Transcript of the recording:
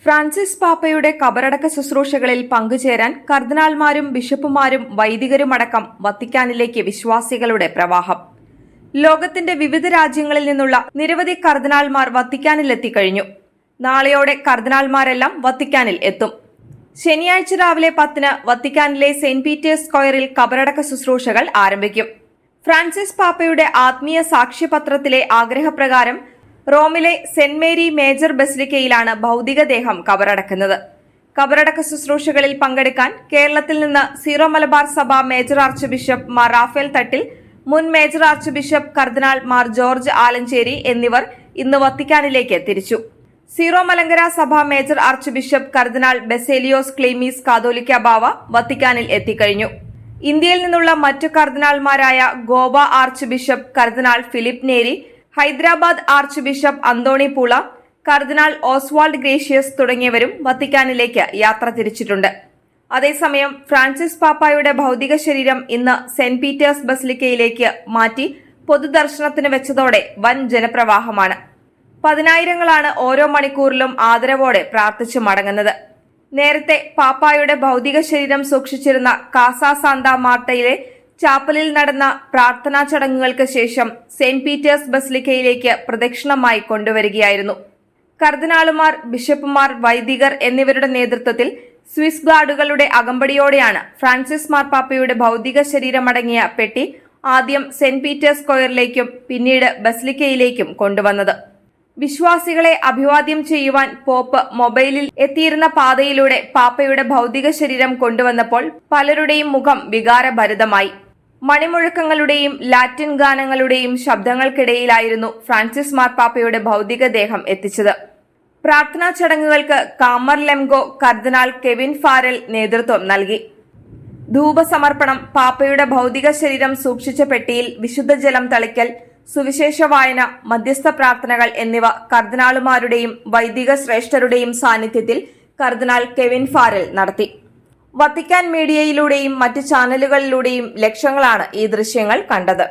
Francis പാപ്പയുടെ കബറടക്ക ശുശ്രൂഷകളിൽ പങ്കുചേരാൻ കർദിനാൾമാരും ബിഷപ്പുമാരും വൈദികരുമടക്കം വത്തിക്കാനിലേക്ക് വിശ്വാസികളുടെ പ്രവാഹം. ലോകത്തിന്റെ വിവിധ രാജ്യങ്ങളിൽ നിന്നുള്ള നിരവധി കർദിനാൾമാർ വത്തിക്കാനിലെത്തിക്കഴിഞ്ഞു. നാളെയോടെ കർദിനാൾമാരെല്ലാം വത്തിക്കാനിൽ എത്തും. ശനിയാഴ്ച രാവിലെ 10-ന് വത്തിക്കാനിലെ സെന്റ് പീറ്റേഴ്സ് സ്ക്വയറിൽ കബറടക്ക ശുശ്രൂഷകൾ ആരംഭിക്കും. ഫ്രാൻസിസ് പാപ്പയുടെ ആത്മീയ സാക്ഷ്യപത്രത്തിലെ ആഗ്രഹപ്രകാരം റോമിലെ സെന്റ് മേരി മേജർ ബസിലിക്കയിലാണ് ഭൗതികദേഹം കബറടക്കുന്നത്. കബറടക്ക ശുശ്രൂഷകളിൽ പങ്കെടുക്കാൻ കേരളത്തിൽ നിന്ന് സീറോ മലബാർ സഭ major archbishop Mar Raphael Thattil, മുൻ മേജർ ആർച്ച് ബിഷപ്പ് കർദിനാൾ മാർ ജോർജ് ആലഞ്ചേരി എന്നിവർ ഇന്ന് വത്തിക്കാനിലേക്ക് തിരിച്ചു. സീറോ മലങ്കര സഭ മേജർ ആർച്ച് ബിഷപ്പ് കർദിനാൾ ബസേലിയോസ് ക്ലീമീസ് കാതോലിക്ക ബാവ വത്തിക്കാനിൽ എത്തിക്കഴിഞ്ഞു. ഇന്ത്യയിൽ നിന്നുള്ള മറ്റു കർദിനാൾമാരായ ഗോവ ആർച്ച് ബിഷപ്പ് കർദിനാൾ ഫിലിപ്പ് നേരി, ഹൈദരാബാദ് ആർച്ച് ബിഷപ്പ് അന്തോണി പൂള, കർദിനാൾ ഓസ്വാൾഡ് ഗ്രേഷ്യസ് തുടങ്ങിയവരും വത്തിക്കാനിലേക്ക് യാത്ര തിരിച്ചിട്ടുണ്ട്. അതേസമയം ഫ്രാൻസിസ് പാപ്പായുടെ ഭൗതിക ശരീരം ഇന്ന് സെന്റ് പീറ്റേഴ്സ് ബസിലിക്കയിലേക്ക് മാറ്റി പൊതുദർശനത്തിന് വെച്ചതോടെ വൻ ജനപ്രവാഹമാണ്. പതിനായിരങ്ങളാണ് ഓരോ മണിക്കൂറിലും ആദരവോടെ പ്രാർത്ഥിച്ചു മടങ്ങുന്നത്. നേരത്തെ പാപ്പായുടെ ഭൗതിക ശരീരം സൂക്ഷിച്ചിരുന്ന കാസ സാന്താ മാർട്ടയിലെ ചാപ്പലിൽ നടന്ന പ്രാർത്ഥനാ ചടങ്ങുകൾക്ക് ശേഷം സെന്റ് പീറ്റേഴ്സ് ബസിലിക്കയിലേക്ക് പ്രദക്ഷിണമായി കൊണ്ടുവരികയായിരുന്നു. കർദിനാളുമാർ, ബിഷപ്പുമാർ, വൈദികർ എന്നിവരുടെ നേതൃത്വത്തിൽ സ്വിസ് ഗാർഡുകളുടെ അകമ്പടിയോടെയാണ് ഫ്രാൻസിസ് മാർപ്പാപ്പയുടെ ഭൗതിക ശരീരമടങ്ങിയ പെട്ടി ആദ്യം സെന്റ് പീറ്റേഴ്സ് സ്ക്വയറിലേക്കും പിന്നീട് ബസിലിക്കയിലേക്കും കൊണ്ടുവന്നത്. വിശ്വാസികളെ അഭിവാദ്യം ചെയ്യുവാൻ പോപ്പ് മൊബൈലിൽ എത്തിയിരുന്ന പാതയിലൂടെ പാപ്പയുടെ ഭൗതിക ശരീരം കൊണ്ടുവന്നപ്പോൾ പലരുടെയും മുഖം വികാരഭരിതമായി. മണിമുഴക്കങ്ങളുടെയും ലാറ്റിൻ ഗാനങ്ങളുടെയും ശബ്ദങ്ങൾക്കിടയിലായിരുന്നു ഫ്രാൻസിസ് മാർപ്പാപ്പയുടെ ഭൗതികദേഹം എത്തിച്ചത്. പ്രാർത്ഥനാ ചടങ്ങുകൾക്ക് കാമർ ലെംഗോ കർദിനാൾ കെവിൻ ഫാരൽ നേതൃത്വം നൽകി. ധൂപസമർപ്പണം, പാപ്പയുടെ ഭൗതിക ശരീരം സൂക്ഷിച്ച പെട്ടിയിൽ വിശുദ്ധജലം തളിക്കൽ, സുവിശേഷ വായന, മധ്യസ്ഥ പ്രാർത്ഥനകൾ എന്നിവ കർദിനാളുമാരുടെയും വൈദിക ശ്രേഷ്ഠരുടെയും സാന്നിധ്യത്തിൽ കർദിനാൾ കെവിൻ ഫാരൽ നടത്തി. വത്തിക്കാൻ മീഡിയയിലൂടെയും മറ്റ് ചാനലുകളിലൂടെയും ലക്ഷങ്ങളാണ് ഈ ദൃശ്യങ്ങൾ കണ്ടത്.